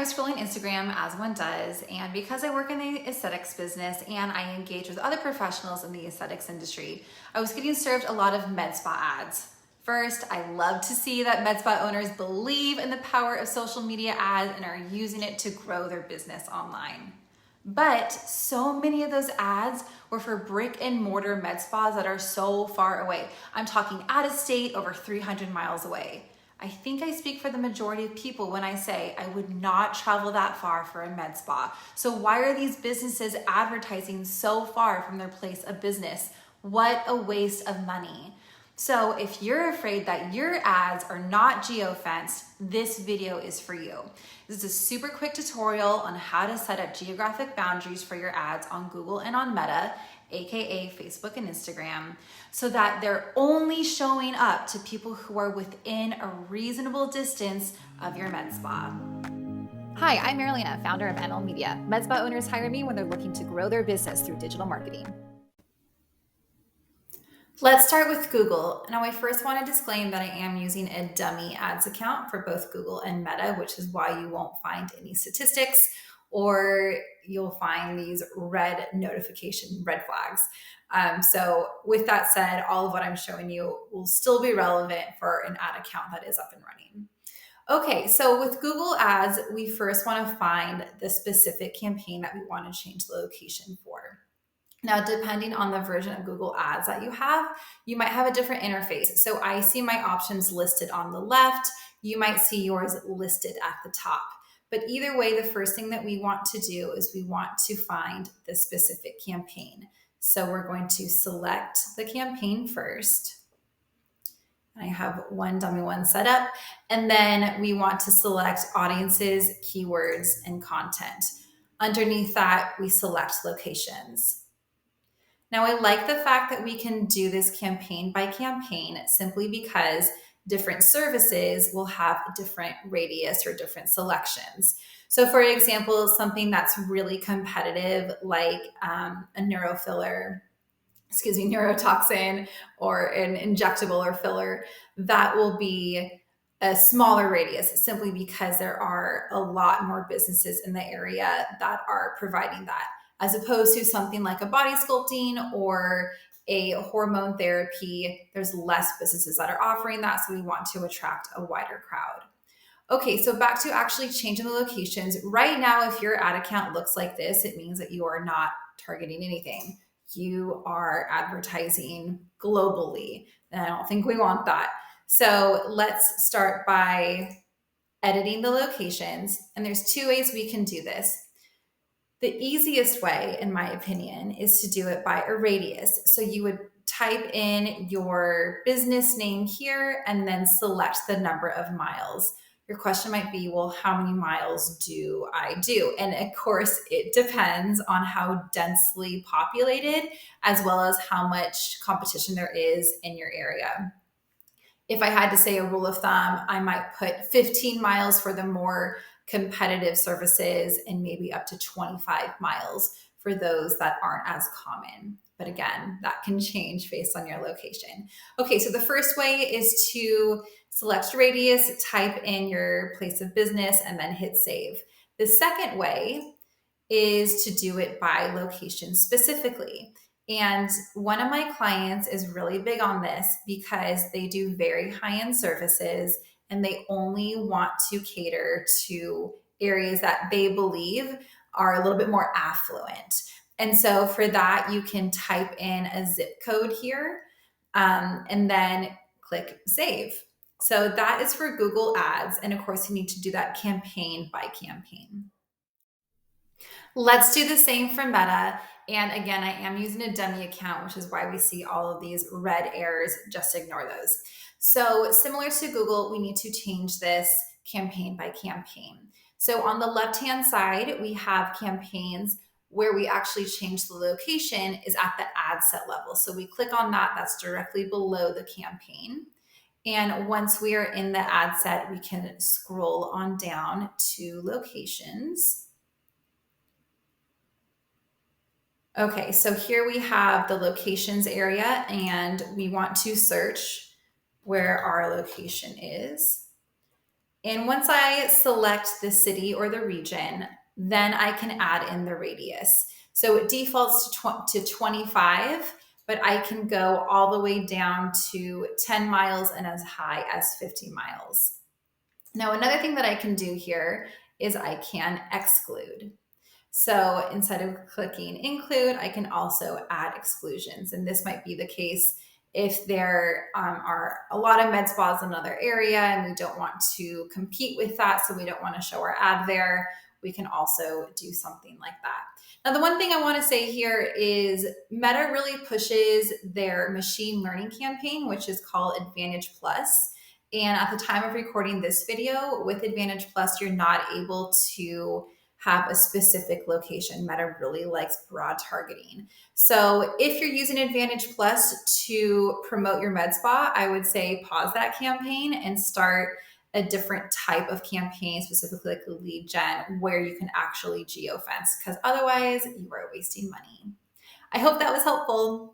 was scrolling Instagram as one does, and because I work in the aesthetics business and I engage with other professionals in the aesthetics industry, I was getting served a lot of med spa ads. First, I love to see that med spa owners believe in the power of social media ads and are using it to grow their business online. But so many of those ads were for brick and mortar med spas that are so far away. I'm talking out of state, over 300 miles away. I think I speak for the majority of people when I say I would not travel that far for a med spa. So why are these businesses advertising so far from their place of business? What a waste of money. So if you're afraid that your ads are not geofenced, this video is for you. This is a super quick tutorial on how to set up geographic boundaries for your ads on Google and on Meta, aka Facebook and Instagram, so that they're only showing up to people who are within a reasonable distance of your med spa. Hi, I'm Marilena, founder of NL Media. Med spa owners hire me when they're looking to grow their business through digital marketing. Let's start with Google. Now, I first want to disclaim that I am using a dummy ads account for both Google and Meta, which is why you won't find any statistics or you'll find these red flags. So with that said, all of what I'm showing you will still be relevant for an ad account that is up and running. Okay, so with Google Ads, we first want to find the specific campaign that we want to change the location for. Now, depending on the version of Google Ads that you might have a different interface. So I see my options listed on the left. You might see yours listed at the top. But either way, the first thing that we want to do is we want to find the specific campaign. So we're going to select the campaign first. I have one dummy one set up. And then we want to select audiences, keywords, and content. Underneath that, we select locations. Now, I like the fact that we can do this campaign by campaign simply because different services will have different radius or different selections. So for example, something that's really competitive like a neurotoxin or an injectable or filler, that will be a smaller radius simply because there are a lot more businesses in the area that are providing that, as opposed to something like a body sculpting or a hormone therapy. There's less businesses that are offering that, so we want to attract a wider crowd. Okay, so back to actually changing the locations. Right now, if your ad account looks like this, it means that you are not targeting anything. You are advertising globally, and I don't think we want that. So let's start by editing the locations, and there's two ways we can do this. The easiest way, in my opinion, is to do it by a radius. So you would type in your business name here and then select the number of miles. Your question might be, well, how many miles do I do? And of course, it depends on how densely populated, as well as how much competition there is in your area. If I had to say a rule of thumb, I might put 15 miles for the more competitive services and maybe up to 25 miles for those that aren't as common. But again, that can change based on your location. Okay, so the first way is to select radius, type in your place of business, and then hit save. The second way is to do it by location specifically. And one of my clients is really big on this because they do very high-end services and they only want to cater to areas that they believe are a little bit more affluent. And so for that, you can type in a zip code here and then click save. So that is for Google Ads. And of course, you need to do that campaign by campaign. Let's do the same for Meta. And again, I am using a dummy account, which is why we see all of these red errors. Just ignore those. So similar to Google, we need to change this campaign by campaign. So on the left-hand side, we have campaigns where we actually change the location is at the ad set level. So we click on that, that's directly below the campaign. And once we are in the ad set, we can scroll on down to locations. Okay, so here we have the locations area and we want to search where our location is. And once I select the city or the region, then I can add in the radius. So it defaults to 25, but I can go all the way down to 10 miles and as high as 50 miles. Now, another thing that I can do here is I can exclude. So instead of clicking include, I can also add exclusions. And this might be the case if there are a lot of med spas in another area and we don't want to compete with that, so we don't want to show our ad there, we can also do something like that. Now, the one thing I want to say here is Meta really pushes their machine learning campaign, which is called Advantage Plus. And at the time of recording this video, with Advantage Plus, you're not able to have a specific location. Meta really likes broad targeting. So if you're using Advantage Plus to promote your med spa, I would say pause that campaign and start a different type of campaign, specifically like a lead gen, where you can actually geofence, because otherwise you are wasting money. I hope that was helpful.